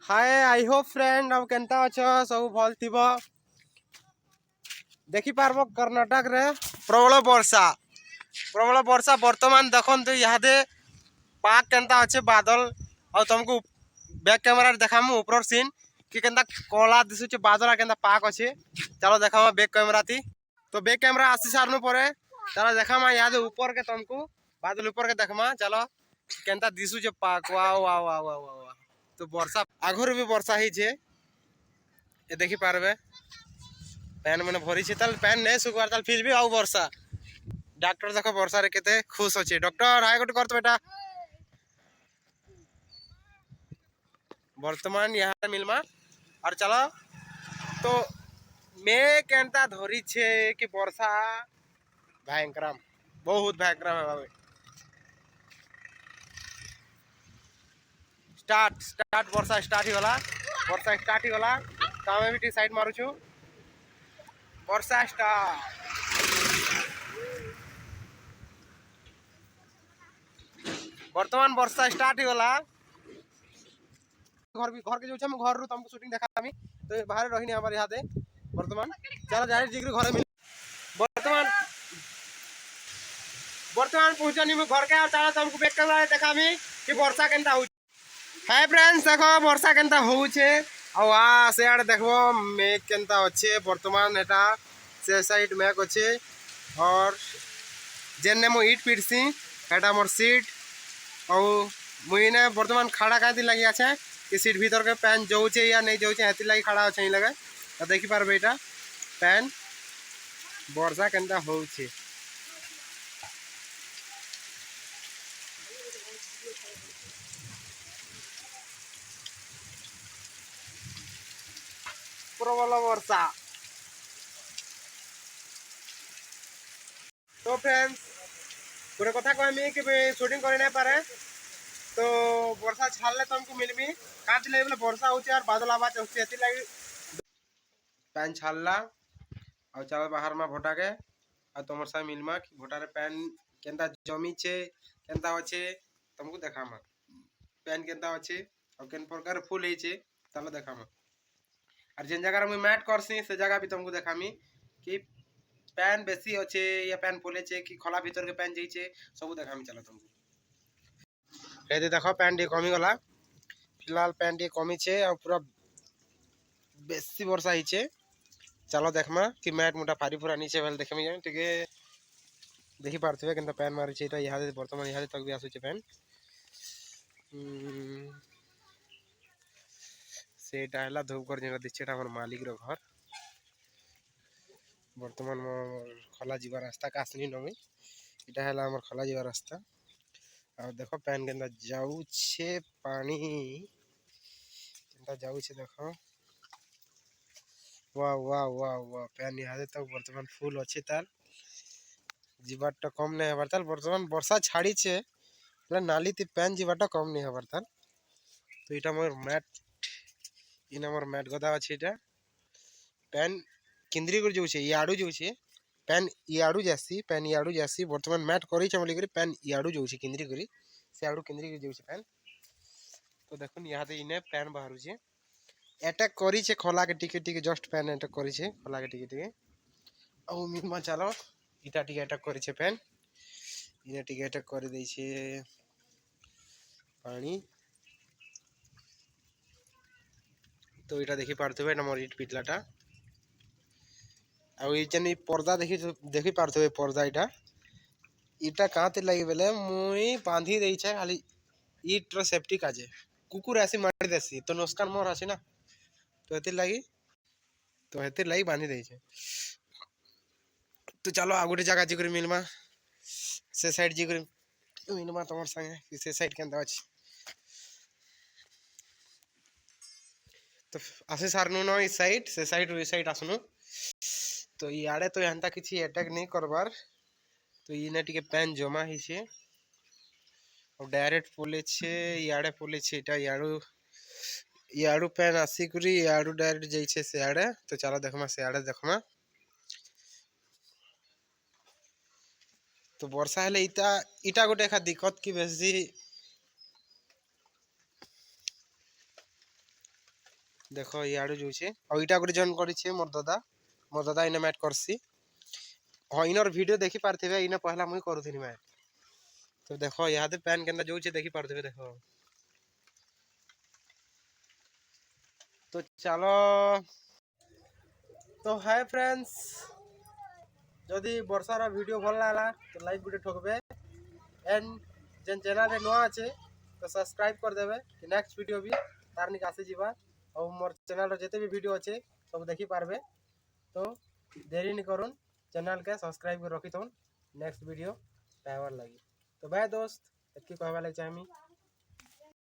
Hi I hope friend अब केनता अछ सब भल थिबो। देखि पारबो कर्नाटक रे प्रबल वर्षा वर्तमान देखन इहादे पाक केनता अच्छे बादल और तुमको बैक कैमरा देखामु ऊपर सीन कि केनता कोला दिसुचे बादल आ केनता पाक अच्छे। चलो देखामा बैक कैमरा थी तो बैक कैमरा आसी सारनु परे चलो देखामा इहादे ऊपर के तुमको बादल ऊपर के देखमा। चलो केनता दिसुचे पाक wow wow wow wow wow. तो वर्षा आगुर भी वर्षा ही छे ये देखि पारबे पैन मैंने भरी छे ताल पैन नहीं सुखवार ताल फिर भी आउ वर्षा डॉक्टर देखो वर्षा रे केते खुश अछि। डॉक्टर हाय गुड करत बेटा वर्तमान यहाँ मिलमा और चलो तो मैं केनता धरी छे कि वर्षा भयंकर बहुत भयंकर है बाबे। स्टार्ट स्टार्ट वर्षा स्टार्ट ही गला तो हमें भी साइड मारू छु वर्षा स्टार्ट। वर्तमान वर्षा स्टार्ट ही गला घर के जो हम घर रू तुमको शूटिंग देखामी तो बाहर रही नहीं हमारे यहाँ दे वर्तमान चलो जाहिर जिग्री घर मिल वर्तमान वर्तमान पहुंचनी मैं घर के चलो तुमको बैक कैमरा देखामी कि वर्षा केनता हो। हाय फ्रेंड्स देखो वर्षा केनता होउछे और आ से आड़ देखबो मेघ केनता अच्छे वर्तमान एटा से साइड मेघ अच्छे और जेने मो ईट पिटसी एटा मोर सीट और मुइने वर्तमान खाड़ा काती लगी आछे कि सीट भीतर के पैन जाऊे या नहीं जाऊे हेती लगी खड़ा अच्छे लगे तो देखि पारबे एटा पैन वर्षा केनता होउछे। प्रबल वर्षा तो फ्रेंड्स पूरे कथा कहमी कि शूटिंग कर नहीं पारे तो वर्षा छाड़ले तुमको मिलमी काट ले बोले वर्षा होचे और बादल आवाज होचे हेती लगी पैन छाड़ला और चल बाहर में भोटा के और तुम सा मिलमा कि भोटा रे पैन केनता जमी छे केनता अच्छे तुमको देखामा पैन केनता अच्छे और केन प्रकार फूल है छे चलो देखामा और जेन जगह मुई मैट करसी से जगह भी तुमको देखामी कि पैन बेसी अच्छे या पैन फुले छे कि खोला भीतर के पैन जाइछे सब देखामी। चलो तुमको ये देखो पैन टी कमी गला फिलहाल पैन टी कमी छे और पूरा बेसी वर्षा ही छे। चलो देखमा कि मैट मोटा फारी पूरा नीचे वाले देखे में ठीक है देखि पारथबे केनता पैन मारी छे एटा इहादे वर्तमान इहादे तक भी आसुचे पैन सेटा हला धूपगढ़ जेना दिछे एटा हमर मालिक रो घर वर्तमान मोर खला जीवा रास्ता कासनी नमी इटा हला हमर खला जीवा रास्ता और देखो पैन केनता जाऊ छे पानी केनता जाऊ छे देखो वाह वाह वाह वाह पैन इहादे तक वर्तमान फुल अच्छे ताल जीवाटा कम नहीं हबार ताल वर्तमान वर्षा छाड़ी छे नाली ती पैन जीवाटा कम नहीं हबार ताल तो इटा मोर मैट इन मोर मैट गदा अच्छे इटा पैन केंद्री कर जो छे याडू जो छे पैन याडू जासी वर्तमान मैट करी छ बोली करी पैन याडू जो छे केंद्री करी से याडू केंद्री कर जो छे पैन तो देखुन यहाँ दे इने पैन बाहरु छे अटैक करी छे खोला के टिके टिके जस्ट पैन अटैक करी छे खोला के टिके टिके औ मिनमा चलो इटा टिके अटैक करी छे पैन इने टिके अटैक करी दे छे पानी तो इटा देखि पारथबे ना मोर इट पिटलाटा आ जेन पर्दा देखि पारथबे पर्दा इटा इटा काते लगी बेले मुई बांधी देई छे खाली इट रो सेफ्टी काजे कुकुर ऐसी मारी देसी तो नुकसान मोर आसी ना तो हेते लगी बांधी देई छे। तो चलो आगुटे जगह जिगर मिलमा से साइड जिगर मिलमा तमर संगे से साइड केनता अछि तो आसे सारनु न इस साइड से साइड वे साइड आसनु तो याडे तो एंता किछि अटैक नहीं करबार तो इने टिके पैन जमा ही छे और डायरेक्ट पोले छे याडे पोले छे एटा याडू याडू पैन आसी करी याडू डायरेक्ट जाई छे से याडे तो चलो देखमा से याडे देखमा तो वर्षा हेले इटा इटा गोटे खा दिक्कत की बेसी देख इे जाऊे और इटा गोटे जॉइन करे मोर दादा इने मैट करसी। हाँ इनर वीडियो देखी पारे इन पहला मुझे करूँ मैट। तो देख यहाँ पैन के जाऊे देखी पारे देख। तो चलो तो हाय फ्रेंड्स जदि वर्षार वीडियो भल लगा तो लाइक गुटे ठोकबे एंड जेन चैनल रे नुआ अच्छे तो सब्सक्राइब करदेवे कि नेक्स्ट वीडियो भी तार निक आसी जावा और मोर चैनल जिते भी वीडियो अच्छे सब देखी पारबे। तो देरी नहीं करूँ चैनल के सब्सक्राइब कर रखी थोन नेक्स्ट वीडियो पाइबार लगी। तो बाय दोस्त एतकी कहवा लगे चाहमी।